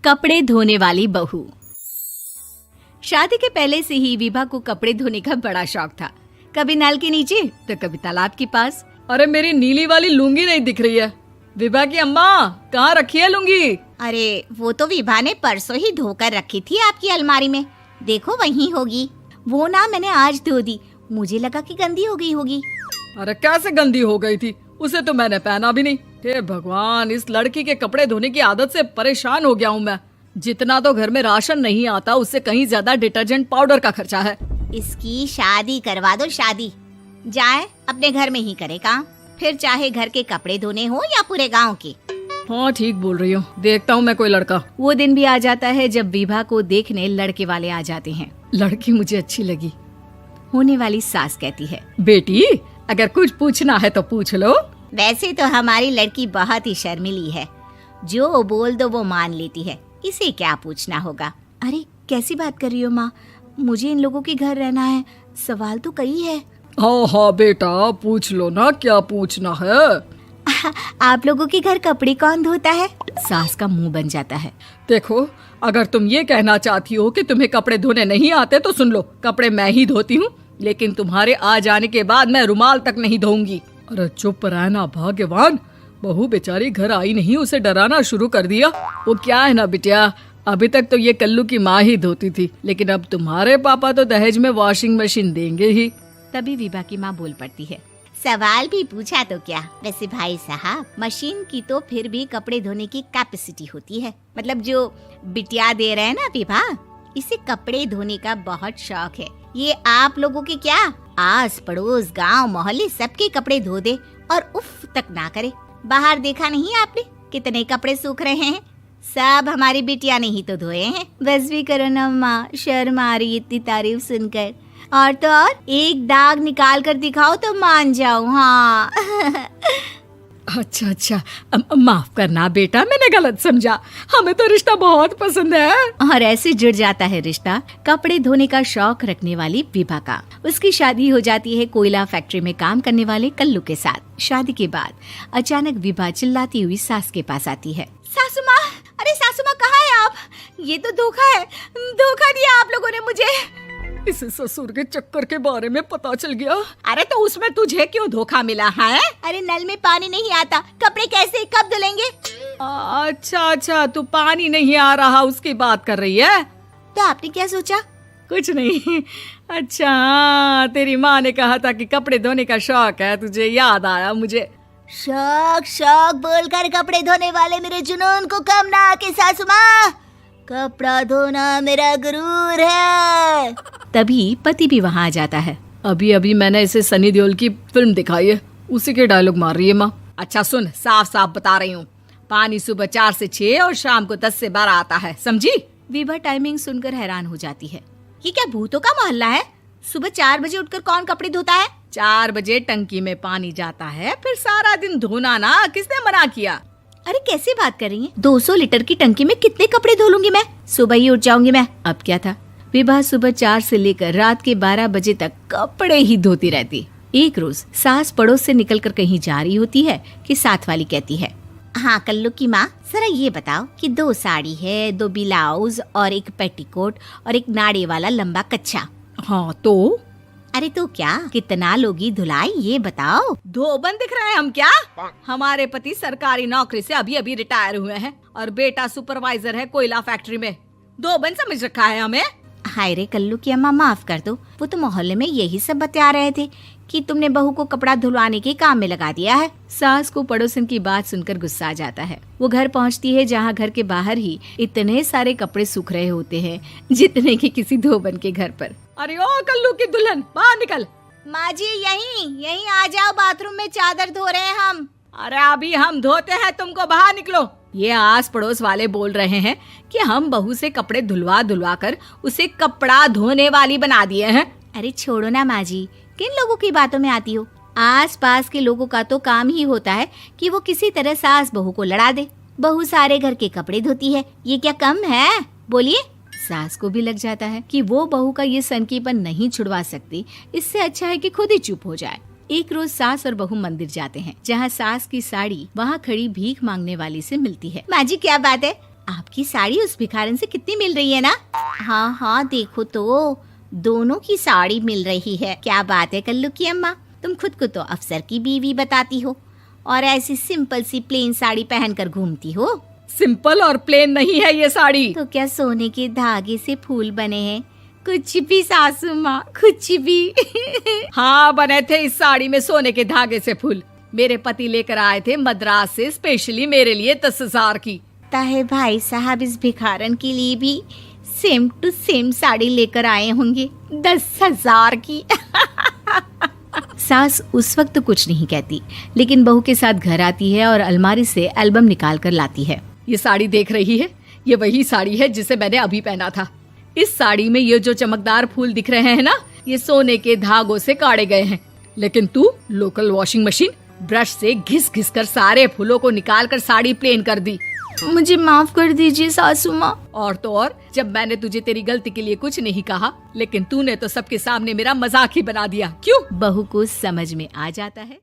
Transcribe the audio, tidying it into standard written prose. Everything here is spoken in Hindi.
कपड़े धोने वाली बहू। शादी के पहले से ही विभा को कपड़े धोने का बड़ा शौक था। कभी नल के नीचे तो कभी तालाब के पास। अरे मेरी नीली वाली लुंगी नहीं दिख रही है। विभा की अम्मा, कहाँ रखी है लुंगी? अरे वो तो विभा ने परसों ही धोकर रखी थी आपकी अलमारी में, देखो वहीं होगी। वो ना मैंने आज धो दी, मुझे लगा कि गंदी हो गई होगी। अरे कैसे गंदी हो गई थी? उसे तो मैंने पहना भी नहीं। हे भगवान, इस लड़की के कपड़े धोने की आदत से परेशान हो गया हूँ मैं। जितना तो घर में राशन नहीं आता, उससे कहीं ज्यादा डिटर्जेंट पाउडर का खर्चा है। इसकी शादी करवा दो, शादी जाए अपने घर में ही करे काम, फिर चाहे घर के कपड़े धोने हो या पूरे गांव के। हाँ ठीक बोल रही हूँ, देखता हूँ मैं कोई लड़का। वो दिन भी आ जाता है जब विभा को देखने लड़के वाले आ जाते हैं। लड़की मुझे अच्छी लगी। होने वाली सास कहती है, बेटी अगर कुछ पूछना है तो पूछ लो। वैसे तो हमारी लड़की बहुत ही शर्मीली है, जो बोल दो वो मान लेती है, इसे क्या पूछना होगा। अरे कैसी बात कर रही हो माँ, मुझे इन लोगों के घर रहना है, सवाल तो कई है। हाँ हाँ बेटा, पूछ लो ना, क्या पूछना है। आप लोगों के घर कपड़े कौन धोता है? सास का मुंह बन जाता है। देखो, अगर तुम ये कहना चाहती हो कि तुम्हें कपड़े धोने नहीं आते तो सुन लो, कपड़े मैं ही धोती हूँ, लेकिन तुम्हारे आ जाने के बाद मैं रुमाल तक नहीं धोऊंगी। अरे चुप रहना भाग्यवान, बहू बेचारी घर आई नहीं, उसे डराना शुरू कर दिया। वो क्या है ना बिटिया, अभी तक तो ये कल्लू की माँ ही धोती थी, लेकिन अब तुम्हारे पापा तो दहेज में वॉशिंग मशीन देंगे ही। तभी विभा की माँ बोल पड़ती है, सवाल भी पूछा तो क्या। वैसे भाई साहब, मशीन की तो फिर भी कपड़े धोने की कैपेसिटी होती है। मतलब जो बिटिया दे रहे हैं ना विभा, इसे कपड़े धोने का बहुत शौक है। ये आप लोगों के क्या, आस पड़ोस गांव मोहल्ले सबके कपड़े धो दे और उफ तक ना करे। बाहर देखा नहीं आपने कितने कपड़े सूख रहे हैं? सब हमारी बिटिया ने ही तो धोए हैं। बस भी करो ना माँ, शर्म आ रही इतनी तारीफ सुनकर। और तो और एक दाग निकाल कर दिखाओ तो मान जाऊं। हाँ अच्छा, माफ करना बेटा, मैंने गलत समझा। हमें तो रिश्ता बहुत पसंद है। और ऐसे जुड़ जाता है रिश्ता कपड़े धोने का शौक रखने वाली विभा का। उसकी शादी हो जाती है कोयला फैक्ट्री में काम करने वाले कल्लू के साथ। शादी के बाद अचानक विभा चिल्लाती हुई सास के पास आती है। सासू माँ, अरे सासू माँ कहाँ है आप? ये तो धोखा है, धोखा दिया आप लोगों ने मुझे। इसे ससुर के चक्कर के बारे में पता चल गया। अरे तो उसमें तुझे क्यों धोखा मिला है? अरे नल में पानी नहीं आता, कपड़े कैसे कब धुलेंगे? अच्छा, तू पानी नहीं आ रहा उसकी बात कर रही है। तो आपने क्या सोचा? कुछ नहीं। अच्छा, तेरी माँ ने कहा था कि कपड़े धोने का शौक है तुझे, याद आया मुझे। शौक बोलकर कपड़े धोने वाले मेरे जुनून को कम ना आके सासू माँ, कपड़ा धोना मेरा गुरूर है। तभी पति भी वहाँ आ जाता है। अभी मैंने इसे सनी देओल की फिल्म दिखाई है, उसी के डायलॉग मार रही है माँ। अच्छा सुन, साफ साफ बता रही हूँ, पानी सुबह 4 से 6 और शाम को 10 से 12 आता है, समझी? विभा टाइमिंग सुनकर हैरान हो जाती है। ये क्या भूतों का मोहल्ला है? सुबह 4 बजे उठकर कौन कपड़े धोता है? 4 बजे टंकी में पानी जाता है, फिर सारा दिन धोना ना, किसने मना किया? अरे कैसी बात कर रही हैं? 200 लीटर की टंकी में कितने कपड़े धो लूंगी मैं? सुबह ही उठ जाऊंगी मैं। अब क्या था, विभा सुबह 4 से लेकर रात के 12 बजे तक कपड़े ही धोती रहती। एक रोज सास पड़ोस से निकलकर कहीं जा रही होती है कि साथ वाली कहती है, हाँ कल्लू की माँ, जरा ये बताओ कि 2 साड़ी है, 2 ब्लाउज और एक पेटीकोट और एक नाड़े वाला लंबा कच्छा। हाँ तो? अरे तो क्या, कितना लोगी धुलाई ये बताओ। धोबन दिख रहे हैं हम क्या? हमारे पति सरकारी नौकरी से अभी रिटायर हुए हैं और बेटा सुपरवाइजर है कोयला फैक्ट्री में। धोबन समझ रखा है हमें? हाय रे कल्लू की अम्मा, माफ कर दो, वो तो मोहल्ले में यही सब बता रहे थे कि तुमने बहू को कपड़ा धुलवाने के काम में लगा दिया है। सास को पड़ोसन की बात सुनकर गुस्सा आ जाता है। वो घर पहुंचती है जहां घर के बाहर ही इतने सारे कपड़े सूख रहे होते हैं जितने कि किसी धोबन के घर पर। अरे ओ कल्लू की दुल्हन, बाहर निकल। माँ जी यहीं आ जाओ, बाथरूम में चादर धो रहे हैं हम। अरे अभी हम धोते हैं, तुमको बाहर निकलो। ये आस पड़ोस वाले बोल रहे हैं कि हम बहू से कपड़े धुलवा कर उसे कपड़ा धोने वाली बना दिए हैं। अरे छोड़ो ना माँ जी, किन लोगों की बातों में आती हो? आस पास के लोगों का तो काम ही होता है कि वो किसी तरह सास बहू को लड़ा दे। बहू सारे घर के कपड़े धोती है, ये क्या कम है? बोलिए। सास को भी लग जाता है कि वो बहू का ये सनकीपन नहीं छुड़वा सकती, इससे अच्छा है कि खुद ही चुप हो जाए। एक रोज सास और बहू मंदिर जाते हैं, जहाँ सास की साड़ी वहाँ खड़ी भीख मांगने वाली से मिलती है। माँ जी क्या बात है, आपकी साड़ी उस भिखारन से कितनी मिल रही है ना? हाँ हाँ देखो तो, दोनों की साड़ी मिल रही है। क्या बात है कल्लू की अम्मा, तुम खुद को तो अफसर की बीवी बताती हो और ऐसी सिंपल सी प्लेन साड़ी पहनकर घूमती हो। सिंपल और प्लेन नहीं है ये साड़ी। तो क्या सोने के धागे से फूल बने हैं? कुछ भी सासू माँ, कुछ भी। हाँ बने थे इस साड़ी में सोने के धागे से फूल। मेरे पति लेकर आए थे मद्रास से स्पेशली मेरे लिए 10,000 की। ताहे भाई साहब इस भिखारन के लिए भी सेम टू सेम साड़ी लेकर आए होंगे 10,000 की। सास उस वक्त तो कुछ नहीं कहती, लेकिन बहू के साथ घर आती है और अलमारी से एल्बम निकाल कर लाती है। ये साड़ी देख रही है, ये वही साड़ी है जिसे मैंने अभी पहना था। इस साड़ी में ये जो चमकदार फूल दिख रहे हैं ना, ये सोने के धागों से काढ़े गए हैं। लेकिन तू लोकल वॉशिंग मशीन ब्रश से घिस घिस कर सारे फूलों को निकाल कर साड़ी प्लेन कर दी। मुझे माफ कर दीजिए सासू माँ। और तो और, जब मैंने तुझे तेरी गलती के लिए कुछ नहीं कहा, लेकिन तूने तो सबके सामने मेरा मजाक ही बना दिया। क्यों? बहू को समझ में आ जाता है